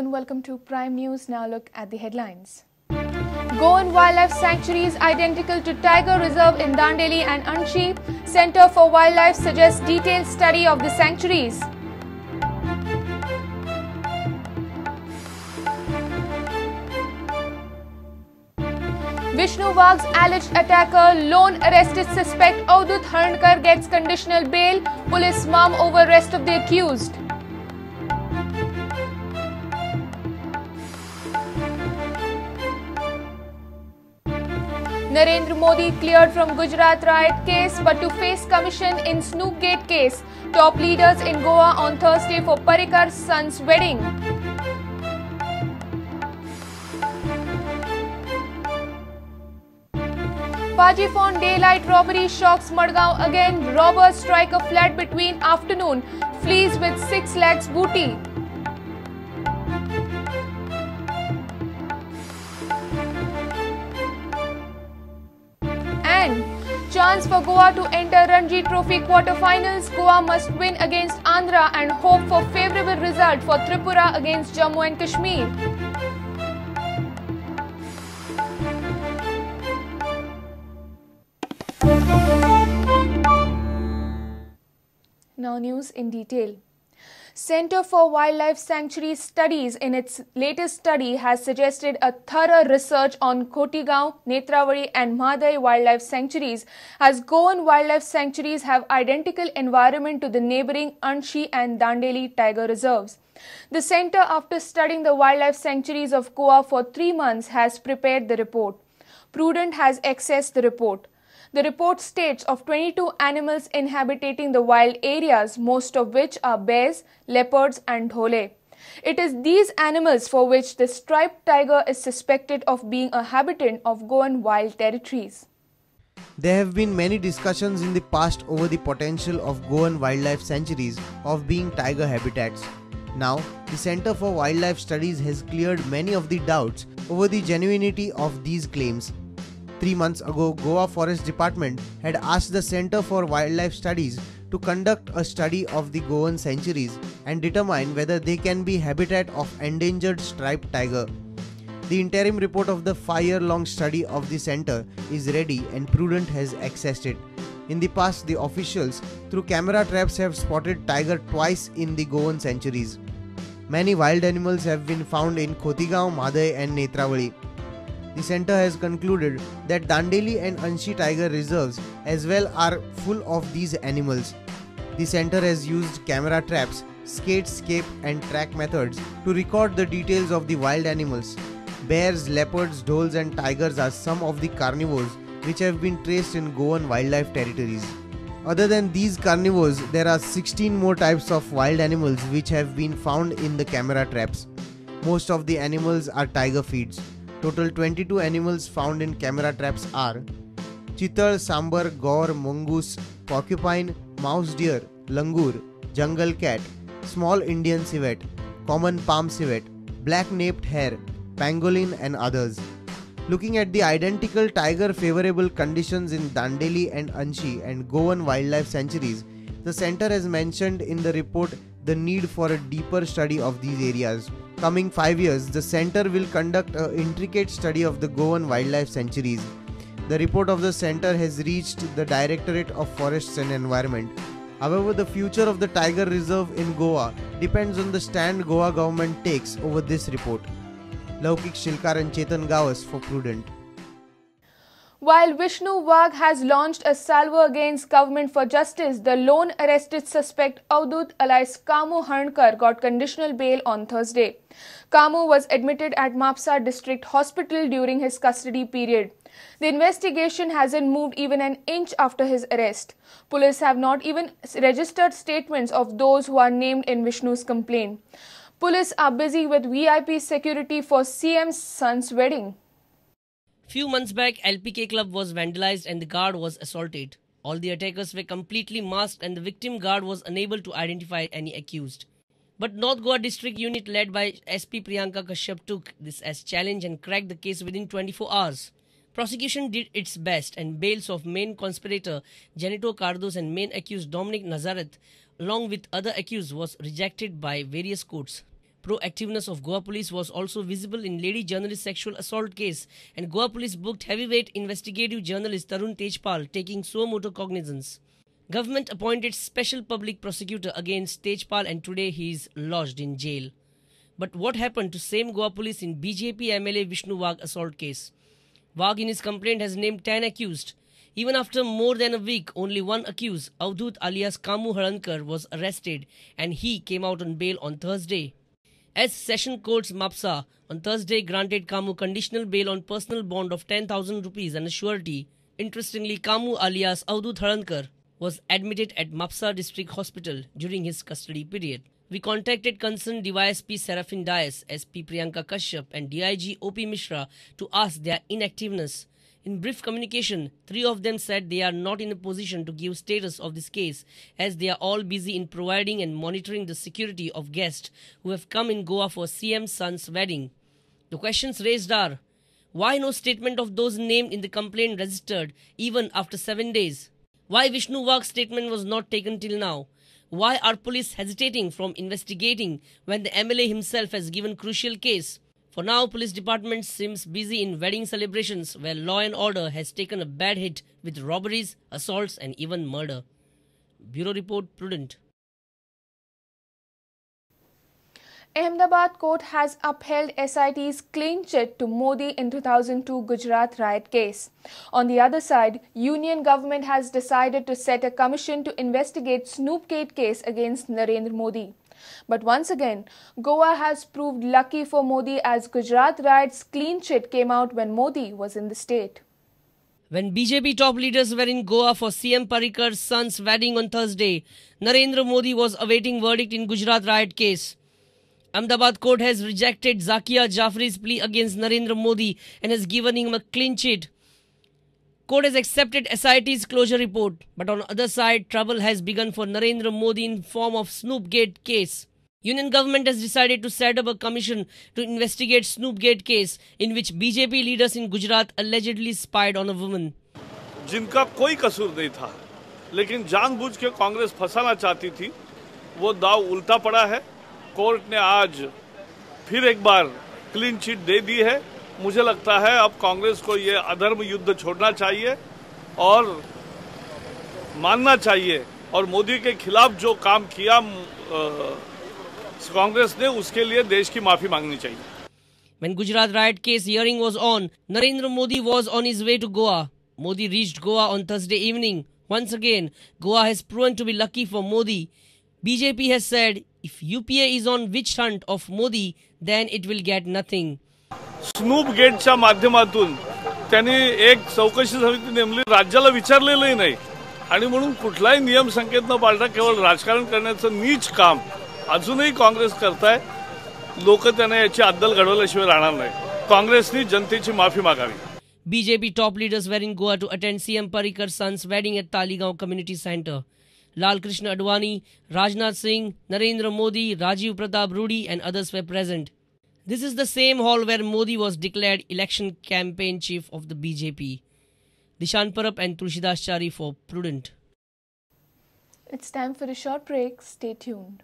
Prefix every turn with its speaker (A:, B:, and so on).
A: afternoon. Welcome to Prime News. Now look at the headlines. Goan Wildlife Sanctuary is identical to Tiger Reserve in Dandeli and Anshi. Center for Wildlife suggests detailed study of the sanctuaries. Vishnu Wagh's alleged attacker, lone arrested suspect Avadut Harnkar gets conditional bail. Police mum over rest of the accused. Narendra Modi cleared from Gujarat riot case but to face commission in Snookgate case. Top leaders in Goa on Thursday for Parikar's son's wedding. Pajifon daylight robbery shocks Madgaon again. Robbers strike a flat between afternoon. Flees with 6 lakhs booty. And chance for Goa to enter Ranji Trophy quarter-finals. Goa must win against Andhra and hope for favourable result for Tripura against Jammu and Kashmir. Now news in detail. Center for Wildlife Sanctuary Studies in its latest study has suggested a thorough research on Khotigaon, Netrawadi and Madai wildlife sanctuaries, as Goan wildlife sanctuaries have identical environment to the neighbouring Anshi and Dandeli tiger reserves. The center, after studying the wildlife sanctuaries of Goa for 3 months, has prepared the report. Prudent has accessed the report. The report states of 22 animals inhabiting the wild areas, most of which are bears, leopards and dhole. It is these animals for which the striped tiger is suspected of being a habitant of Goan wild territories.
B: There have been many discussions in the past over the potential of Goan wildlife sanctuaries of being tiger habitats. Now, the Center for Wildlife Studies has cleared many of the doubts over the genuinity of these claims. 3 months ago, Goa Forest Department had asked the Center for Wildlife Studies to conduct a study of the Goan sanctuaries and determine whether they can be habitat of endangered striped tiger. The interim report of the 5-year-long study of the center is ready and Prudent has accessed it. In the past, the officials through camera traps have spotted tiger twice in the Goan sanctuaries. Many wild animals have been found in Khotigaon, Madai and Netrawadi. The center has concluded that Dandeli and Anshi tiger reserves as well are full of these animals. The center has used camera traps, skatescape and track methods to record the details of the wild animals. Bears, leopards, dholes and tigers are some of the carnivores which have been traced in Goan wildlife territories. Other than these carnivores, there are 16 more types of wild animals which have been found in the camera traps. Most of the animals are tiger feeds. Total 22 animals found in camera traps are chital, sambar, gaur, mongoose, porcupine, mouse deer, langur, jungle cat, small Indian civet, common palm civet, black-naped hare, pangolin and others. Looking at the identical tiger favorable conditions in Dandeli and Anshi and Goan wildlife sanctuaries, the center has mentioned in the report the need for a deeper study of these areas. Coming 5 years, the center will conduct an intricate study of the Goan wildlife sanctuaries. The report of the center has reached the Directorate of Forests and Environment. However, the future of the tiger reserve in Goa depends on the stand Goa government takes over this report. Laukik Shilkar and Chetan Gawas for Prudent.
A: While Vishnu Wagh has launched a salvo against Government for Justice, the lone arrested suspect Avadut alias Kamu Harnkar got conditional bail on Thursday. Kamu was admitted at Mapsa District Hospital during his custody period. The investigation hasn't moved even an inch after his arrest. Police have not even registered statements of those who are named in Vishnu's complaint. Police are busy with VIP security for CM's son's wedding.
C: Few months back, LPK Club was vandalized and the guard was assaulted. All the attackers were completely masked and the victim guard was unable to identify any accused. But North Goa District Unit led by SP Priyanka Kashyap took this as challenge and cracked the case within 24 hours. Prosecution did its best and bails of main conspirator Janito Cardos and main accused Dominic Nazareth along with other accused was rejected by various courts. proactiveness of Goa police was also visible in lady journalist sexual assault case, and Goa police booked heavyweight investigative journalist Tarun Tejpal, taking suo motu cognizance. Government appointed special public prosecutor against Tejpal, and today he is lodged in jail. But what happened to same Goa police in BJP MLA Vishnu Wagh assault case? Wagh in his complaint has named 10 accused. Even after more than a week, only one accused, Avdut alias Kamu Harankar, was arrested, and he came out on bail on Thursday. As Session Courts Mapsa on Thursday granted Kamu conditional bail on personal bond of 10,000 rupees and a surety. Interestingly, Kamu alias Avdut Harankar was admitted at Mapsa District Hospital during his custody period. We contacted concerned DYSP Seraphin Dias, SP Priyanka Kashyap and DIG OP Mishra to ask their inactiveness. In brief communication, 3 of them said they are not in a position to give status of this case as they are all busy in providing and monitoring the security of guests who have come in Goa for CM's son's wedding. The questions raised are, why no statement of those named in the complaint registered even after 7 days? Why Vishnu Wagh's statement was not taken till now? Why are police hesitating from investigating when the MLA himself has given crucial case? For now, police department seems busy in wedding celebrations where law and order has taken a bad hit with robberies, assaults and even murder. Bureau Report, Prudent.
A: Ahmedabad court has upheld SIT's clean chit to Modi in 2002 Gujarat riot case. On the other side, Union government has decided to set a commission to investigate Snoopgate case against Narendra Modi. But once again, Goa has proved lucky for Modi as Gujarat riot's clean chit came out when Modi was in the state.
C: When BJP top leaders were in Goa for CM Parikar's son's wedding on Thursday, Narendra Modi was awaiting verdict in Gujarat riot case. Ahmedabad court has rejected Zakia Jafri's plea against Narendra Modi and has given him a clean chit. Court has accepted SIT's closure report, but on the other side, trouble has begun for Narendra Modi in form of Snoopgate case. Union government has decided to set up a commission to investigate Snoopgate case in which BJP leaders in Gujarat allegedly spied on a woman.
D: जिनका कोई कसूर नहीं था, लेकिन जानबूझ के कांग्रेस फंसाना चाहती थी, वो दाव उल्टा पड़ा है। कोर्ट ने आज फिर एक बार क्लीन चिट दे दी है। मुझे लगता है अब कांग्रेस को ये अधर्म युद्ध छोड़ना चाहिए और मानना चाहिए और मोदी के खिलाफ जो काम किया कांग्रेस ने उसके लिए देश की माफी मांगनी चाहिए।
C: When Gujarat riot case hearing was on, Narendra Modi was on his way to Goa. Modi reached Goa on Thursday evening. Once again, Goa has proven to be lucky for Modi. BJP has said if UPA is on witch hunt of Modi, then it will get nothing.
D: Snoop गेटच्या माध्यमातून त्यांनी एक चौकशी समिती नेमली, राज्याला विचारलेलंही नाही आणि म्हणून कुठलाही नियम संकेत न पाळता केवळ राजकारण करण्याचं नीच काम अजूनही काँग्रेस करताय. लोक त्यांना याची अद्दल घडवल्याशिवाय राहणार नाही. काँग्रेसनी जनतेची माफी मागावी.
C: BJP top leaders were in Goa to attend CM Parikar's son's wedding at Taligaon Community Center. Lal Krishna Advani, Rajnath Singh, Narendra Modi, Rajiv Pratap Rudy and others were present. This is the same hall where Modi was declared election campaign chief of the BJP. Dishan Parab and Tulsidas Chari for Prudent.
A: It's time for a short break. Stay tuned.